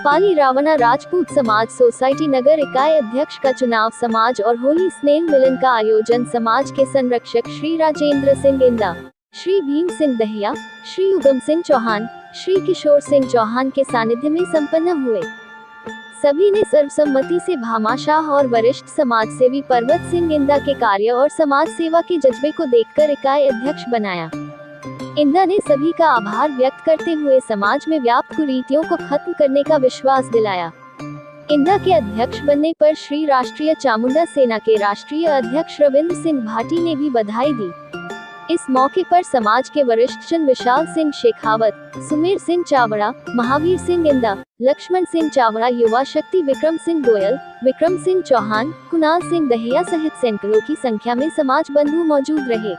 पाली रावणा राजपूत समाज सोसाइटी नगर इकाई अध्यक्ष का चुनाव, समाज और होली स्नेह मिलन का आयोजन समाज के संरक्षक श्री राजेंद्र सिंह इंदा, श्री भीम सिंह दहिया, श्री उगम सिंह चौहान, श्री किशोर सिंह चौहान के सानिध्य में संपन्न हुए। सभी ने सर्वसम्मति से भामाशाह और वरिष्ठ समाज सेवी पर्वत सिंह इंदा के कार्य और समाज सेवा के जज्बे को देखकर इकाई अध्यक्ष बनाया। इंदा ने सभी का आभार व्यक्त करते हुए समाज में व्याप्त कुरीतियों को खत्म करने का विश्वास दिलाया। इंदा के अध्यक्ष बनने पर श्री राष्ट्रीय चामुंडा सेना के राष्ट्रीय अध्यक्ष रविंद्र सिंह भाटी ने भी बधाई दी। इस मौके पर समाज के वरिष्ठ जन विशाल सिंह शेखावत, सुमेर सिंह चावड़ा, महावीर सिंह इंदा, लक्ष्मण सिंह चावड़ा, युवा शक्ति विक्रम सिंह गोयल, विक्रम सिंह चौहान, कुणाल सिंह दहिया सहित सैकड़ों की संख्या में समाज बंधु मौजूद रहे।